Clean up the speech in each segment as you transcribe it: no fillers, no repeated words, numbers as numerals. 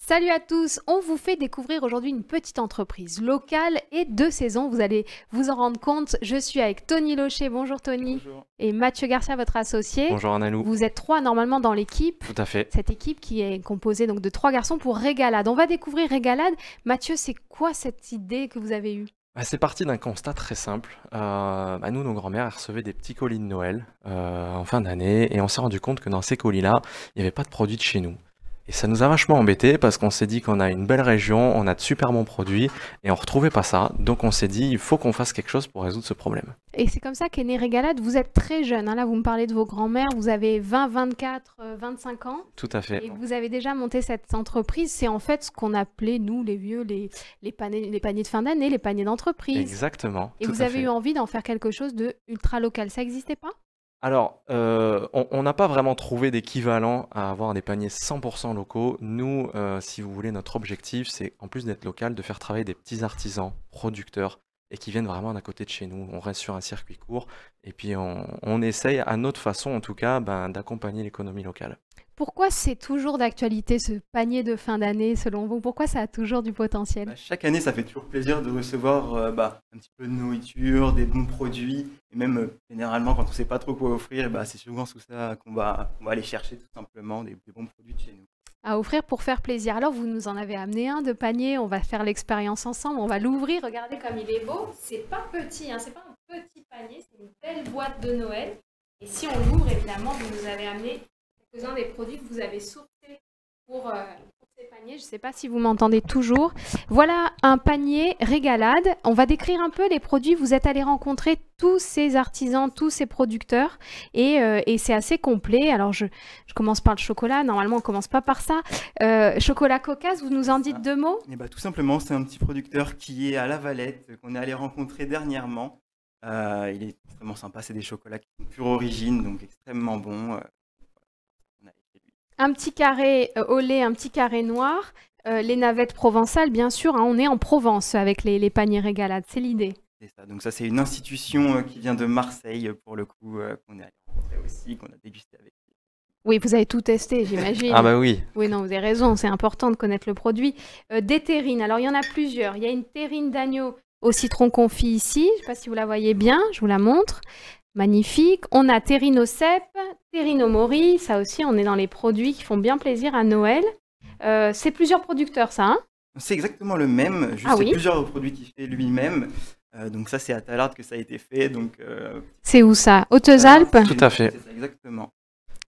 Salut à tous, on vous fait découvrir aujourd'hui une petite entreprise locale et de saison. Vous allez vous en rendre compte. Je suis avec Tony Locher, bonjour Tony, Bonjour. et Mathieu Garcia, votre associé. Bonjour Analou. Vous êtes trois normalement dans l'équipe. Tout à fait. Cette équipe qui est composée donc de 3 garçons pour Régalade. On va découvrir Régalade. Mathieu, c'est quoi cette idée que vous avez eue? C'est parti d'un constat très simple. Nous, nos grands-mères, elles recevaient des petits colis de Noël en fin d'année et on s'est rendu compte que dans ces colis-là, il n'y avait pas de produits de chez nous. Et ça nous a vachement embêtés parce qu'on s'est dit qu'on a une belle région, on a de super bons produits et on retrouvait pas ça. Donc on s'est dit, il faut qu'on fasse quelque chose pour résoudre ce problème. Et c'est comme ça qu'est née Régalade. Vous êtes très jeune, hein. Là, vous me parlez de vos grands-mères. Vous avez 20, 24, 25 ans. Tout à fait. Et vous avez déjà monté cette entreprise. C'est en fait ce qu'on appelait, nous, les vieux, les paniers de fin d'année, les paniers d'entreprise. Exactement. Et tout vous à avez fait. eu envie d'en faire quelque chose de ultra local. Ça n'existait pas? Alors, on n'a pas vraiment trouvé d'équivalent à avoir des paniers 100% locaux. Nous, si vous voulez, notre objectif, c'est en plus d'être local, de faire travailler des petits artisans, producteurs, et qui viennent vraiment d'à côté de chez nous. On reste sur un circuit court, et puis on essaye, à notre façon en tout cas, d'accompagner l'économie locale. Pourquoi c'est toujours d'actualité ce panier de fin d'année selon vous? Pourquoi ça a toujours du potentiel? Chaque année, ça fait toujours plaisir de recevoir un petit peu de nourriture, des bons produits. Et même généralement, quand on ne sait pas trop quoi offrir, c'est souvent sous ça qu'on va aller chercher tout simplement des bons produits de chez nous. À offrir pour faire plaisir. Alors, vous nous en avez amené un de panier. On va faire l'expérience ensemble. On va l'ouvrir. Regardez comme il est beau. C'est pas petit, hein. C'est pas un petit panier. C'est une belle boîte de Noël. Et si on l'ouvre, évidemment, vous nous avez amené quelques-uns des produits que vous avez sourcés pour ces paniers. Je ne sais pas si vous m'entendez toujours. Voilà un panier Régalade. On va décrire un peu les produits. Vous êtes allés rencontrer tous ces artisans, tous ces producteurs et c'est assez complet. Alors, je commence par le chocolat. Normalement, on ne commence pas par ça. Chocolat cocasse, vous nous en dites 2 mots? Et tout simplement, c'est un petit producteur qui est à La Valette, qu'on est allé rencontrer dernièrement. Il est extrêmement sympa. C'est des chocolats qui sont pure origine, donc extrêmement bons. Un petit carré au lait, un petit carré noir. Les navettes provençales, bien sûr, hein, on est en Provence avec les paniers Régalade, c'est l'idée. C'est ça. Donc ça, c'est une institution qui vient de Marseille, pour le coup, qu'on est allé rencontrer aussi, qu'on a dégusté avec. Oui, vous avez tout testé, j'imagine. Ah bah oui. Oui, non, vous avez raison, c'est important de connaître le produit. Des terrines, alors il y en a plusieurs. Il y a une terrine d'agneau au citron confit ici, je ne sais pas si vous la voyez bien, je vous la montre. Magnifique. On a terrine au cèpe, terrine au mori, ça aussi, on est dans les produits qui font bien plaisir à Noël. C'est plusieurs producteurs, ça, hein? C'est exactement le même, juste Ah c'est oui. plusieurs produits qu'il fait lui-même. Donc ça, c'est à Tallard que ça a été fait. Donc, C'est où ça? Hautes-Alpes? Tout à fait. C'est ça, exactement.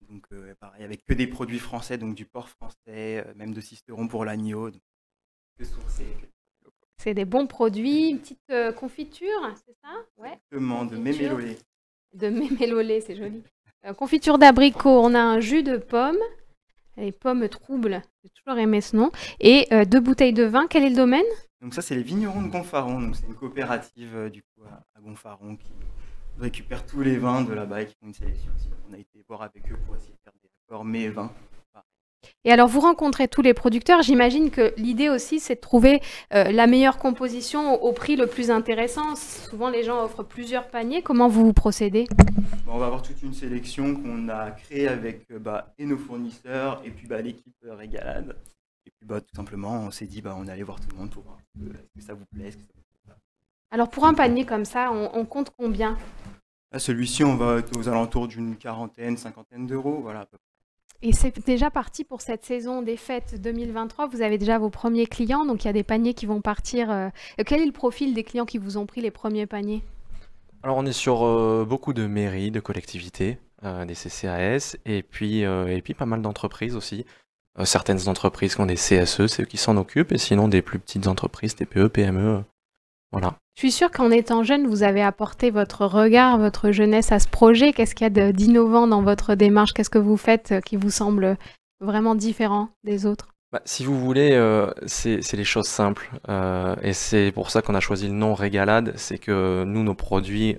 Donc pareil, avec que des produits français, donc du porc français, même de Sisteron pour l'agneau. Donc, que sourcé. C'est des bons produits, une petite confiture, c'est ça? Ouais. Exactement, de Confiture. mémélolé. De mémélolé, c'est joli. Confiture d'abricot, on a un jus de pomme, les pommes troubles, j'ai toujours aimé ce nom, et 2 bouteilles de vin. Quel est le domaine? Donc ça, c'est les vignerons de Gonfaron. Donc c'est une coopérative du coup à Gonfaron qui récupère tous les vins de là-bas et qui font une sélection aussi. On a été voir avec eux pour essayer de faire des accords mais vins. Et alors, vous rencontrez tous les producteurs. J'imagine que l'idée aussi, c'est de trouver la meilleure composition au prix le plus intéressant. Souvent, les gens offrent plusieurs paniers. Comment vous procédez? On va avoir toute une sélection qu'on a créée avec et nos fournisseurs et puis l'équipe Régalade. Et puis tout simplement, on s'est dit on allait voir tout le monde pour voir est-ce que ça vous plaît, est-ce que ça vous plaît pas. Alors, pour un panier comme ça, on compte combien? Là, celui-ci, on va être aux alentours d'une quarantaine, cinquantaine d'euros, voilà à peu près. Et c'est déjà parti pour cette saison des fêtes 2023. Vous avez déjà vos premiers clients, donc il y a des paniers qui vont partir. Quel est le profil des clients qui vous ont pris les premiers paniers? Alors on est sur beaucoup de mairies, de collectivités, des CCAS, et puis pas mal d'entreprises aussi. Certaines entreprises qui ont des CSE, c'est eux qui s'en occupent, et sinon des plus petites entreprises, TPE, PME, voilà. Je suis sûre qu'en étant jeune, vous avez apporté votre regard, votre jeunesse à ce projet. Qu'est-ce qu'il y a d'innovant dans votre démarche? Qu'est-ce que vous faites qui vous semble vraiment différent des autres? Si vous voulez, c'est les choses simples. Et c'est pour ça qu'on a choisi le nom Régalade. C'est que nous, nos produits,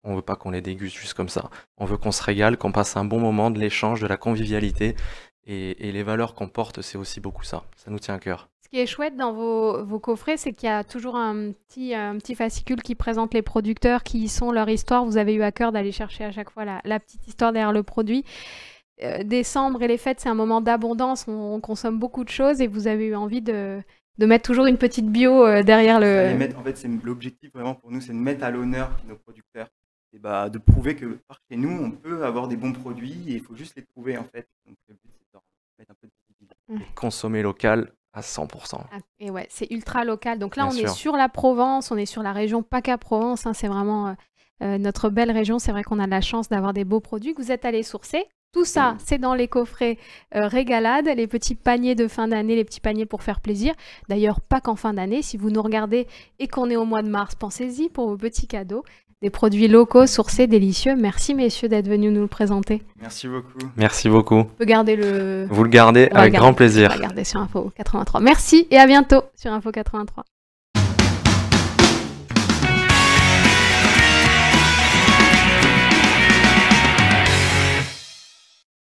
on veut pas qu'on les déguste juste comme ça. On veut qu'on se régale, qu'on passe un bon moment, de l'échange, de la convivialité. Et les valeurs qu'on porte, c'est aussi beaucoup ça. Ça nous tient à cœur. Ce qui est chouette dans vos coffrets, c'est qu'il y a toujours un petit fascicule qui présente les producteurs, qui y sont, leur histoire. Vous avez eu à cœur d'aller chercher à chaque fois la petite histoire derrière le produit. décembre et les fêtes, c'est un moment d'abondance, on consomme beaucoup de choses et vous avez eu envie de mettre toujours une petite bio derrière En fait, c'est l'objectif vraiment pour nous, c'est de mettre à l'honneur nos producteurs et bah, de prouver que par chez nous, on peut avoir des bons produits et il faut juste les trouver en fait. Donc le but, c'est de mettre un peu de visibilité. Consommer local à 100%. Et ouais, c'est ultra local. Donc là, Bien on sûr. est sur la Provence, on est sur la région PACA-Provence. C'est vraiment notre belle région. C'est vrai qu'on a de la chance d'avoir des beaux produits que vous êtes allés sourcer. Tout ça, c'est dans les coffrets Régalade, les petits paniers de fin d'année, les petits paniers pour faire plaisir. D'ailleurs, pas qu'en fin d'année. Si vous nous regardez et qu'on est au mois de mars, pensez-y pour vos petits cadeaux. Des produits locaux, sourcés, délicieux. Merci, messieurs, d'être venus nous le présenter. Merci beaucoup. Merci beaucoup. On peut garder le... Vous le gardez avec grand plaisir. On va garder sur Info 83. Merci et à bientôt sur Info 83.